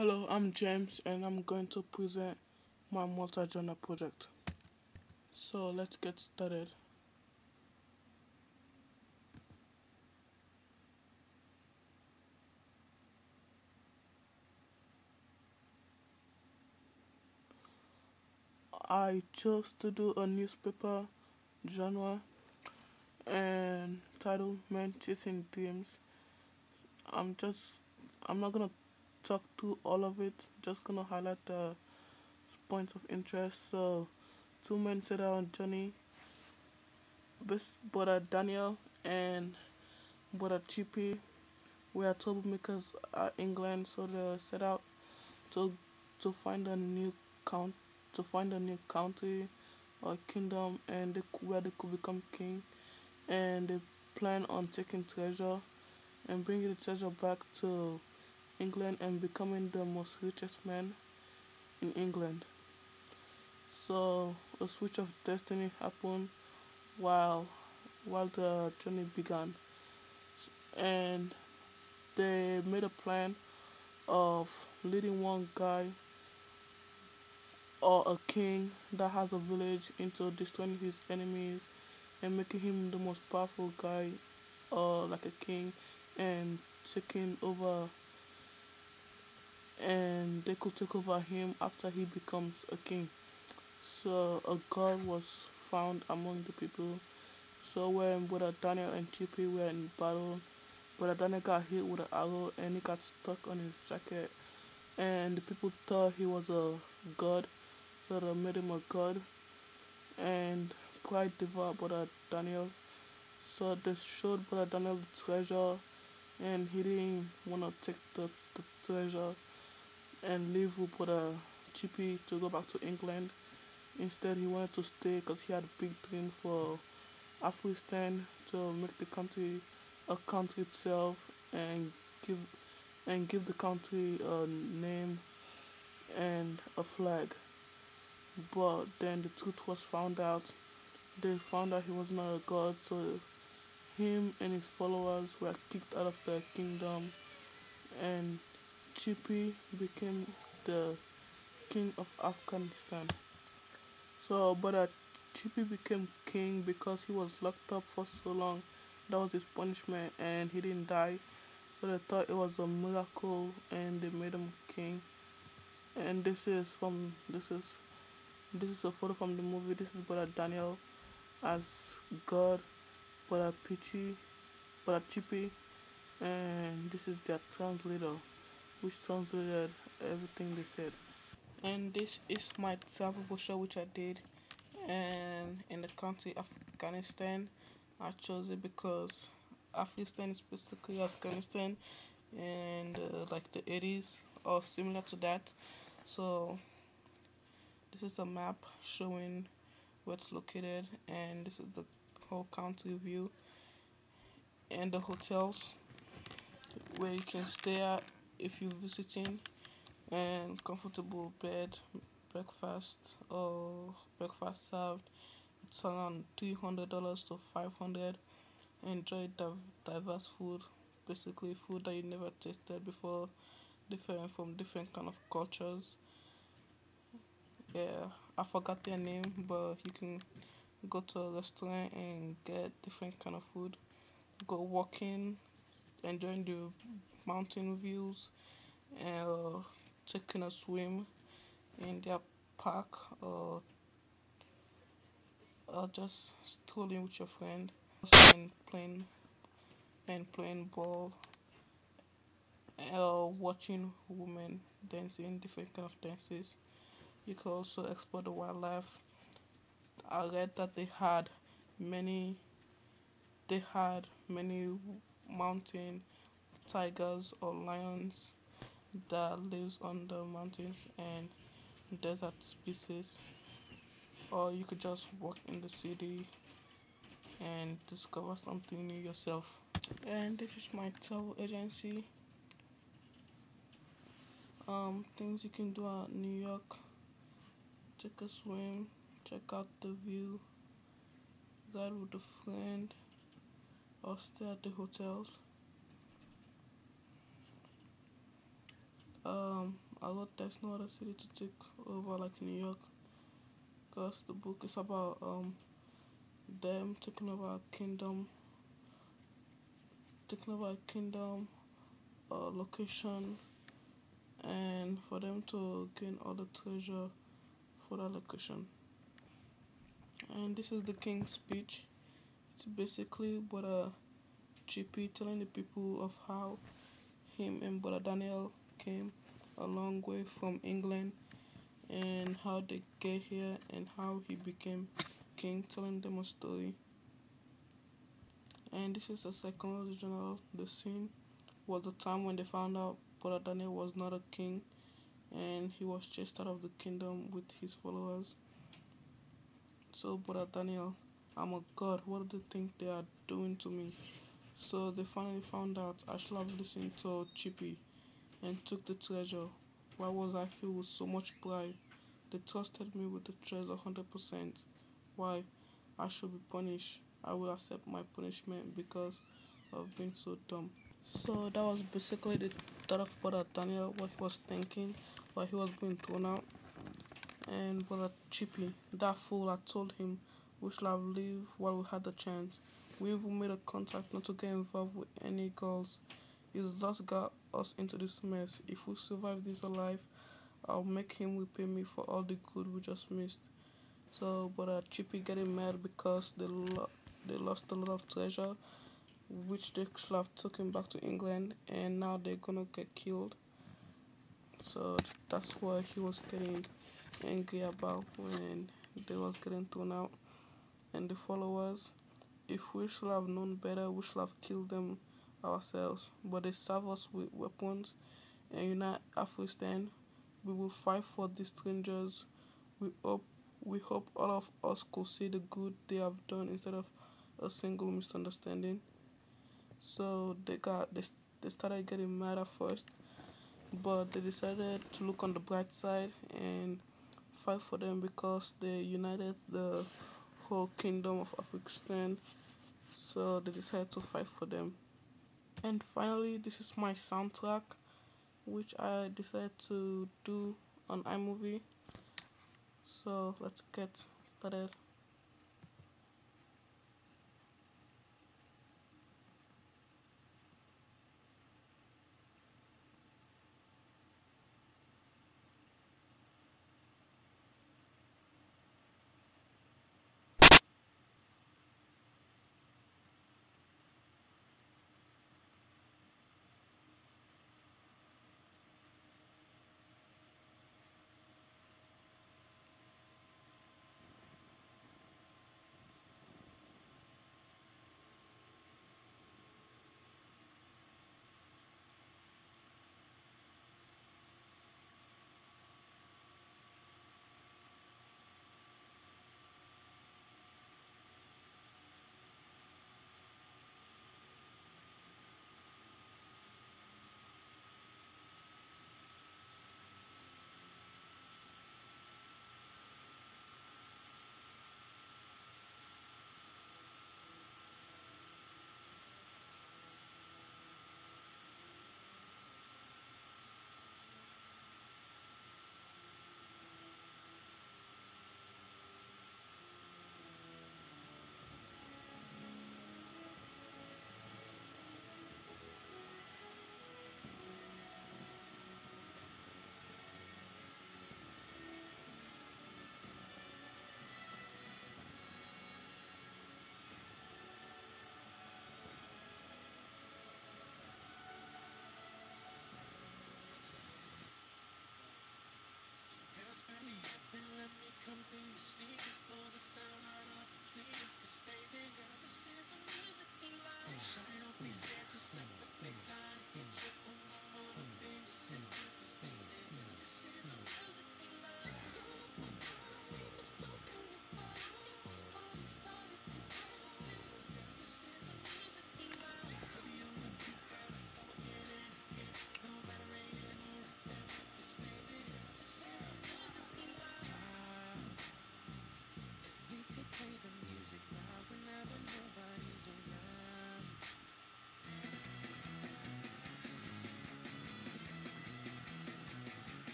Hello, I'm James and I'm going to present my multi-genre project. So let's get started. I chose to do a newspaper genre and title Men Chasing Dreams. I'm just I'm not gonna talk through all of it, just gonna highlight the points of interest. So two men set out on journey, brother Daniel and brother Chippy were troublemakers at England, so they set out to to find a new count to find a new country or kingdom and where they could become king, and they plan on taking treasure and bringing the treasure back to England and becoming the most richest man in England. So a switch of destiny happened while the journey began, and they made a plan of leading one guy or a king that has a village into destroying his enemies and making him the most powerful guy, like a king, and taking over, and they could take over him after he becomes a king. So a god was found among the people. So when brother Daniel and Chippy were in battle, brother Daniel got hit with an arrow and he got stuck on his jacket, and the people thought he was a god, so they made him a god. And pride devoured brother Daniel, so they showed brother Daniel the treasure, and he didn't want to take the treasure and leave with brother Chippy to go back to England. Instead, he wanted to stay because he had a big dream for Afghanistan, to make the country a country itself and give give the country a name and a flag. But then the truth was found out. They found out he was not a god, so him and his followers were kicked out of the kingdom, and Chippy became the king of Afghanistan. So, but Chippy became king because he was locked up for so long. That was his punishment, and he didn't die. So they thought it was a miracle, and they made him king. And this is a photo from the movie. This is brother Daniel as God, brother Peachy, brother Chippy, and this is their translator, which translated everything they said. And this is my travel brochure which I did, and in the country Afghanistan. I chose it because Afghanistan is basically Afghanistan and like the 80s or similar to that. So this is a map showing where it's located, and this is the whole country view and the hotels where you can stay at if you're visiting, and comfortable bed, breakfast or breakfast served. It's around $300 to 500. Enjoy diverse food, basically food that you never tasted before, different from different kind of cultures. Yeah, I forgot their name, but you can go to a restaurant and get different kind of food. Go walking, enjoying the mountain views, and taking a swim in their park, or just strolling with your friend and playing ball, or watching women dancing different kind of dances. You can also explore the wildlife. I read that many they had many mountain tigers or lions that lives on the mountains and desert species, or you could just walk in the city and discover something new yourself. And this is my travel agency. Things you can do at New York: take a swim, check out the view, ride with a friend, or stay at the hotels. I thought there's no other city to take over like New York, because the book is about them taking over a kingdom, location, and for them to gain all the treasure for that location. And this is the king's speech. It's basically Brother Chippy telling the people of how him and Brother Daniel came a long way from England and how they get here and how he became king, telling them a story. And this is the second original. The scene was the time when they found out Brother Daniel was not a king and he was chased out of the kingdom with his followers. So, Brother Daniel, I'm a god. What do they think they are doing to me? So, they finally found out I should have listened to Chippy and took the treasure. Why was I filled with so much pride? They trusted me with the treasure 100%. Why? I should be punished. I will accept my punishment because of being so dumb. So that was basically the thought of Brother Daniel, what he was thinking while he was being thrown out. And Brother Chippy, that fool, I told him we should have lived while we had the chance. We even made a contract not to get involved with any girls. He's just got us into this mess. If we survive this alive, I'll make him repay me for all the good we just missed. So, Brother Chippy getting mad because they lost a lot of treasure, which they should have taken back to England, and now they're gonna get killed. So that's what he was getting angry about when they was getting thrown out. And the followers, if we should have known better, we should have killed them ourselves. But they serve us with weapons, and unite Afghanistan. We will fight for these strangers. We hope we hope all of us could see the good they have done instead of a single misunderstanding. So they started getting mad at first, but they decided to look on the bright side and fight for them because they united the whole kingdom of Afghanistan. So they decided to fight for them. And finally, this is my soundtrack, which I decided to do on iMovie. So let's get started.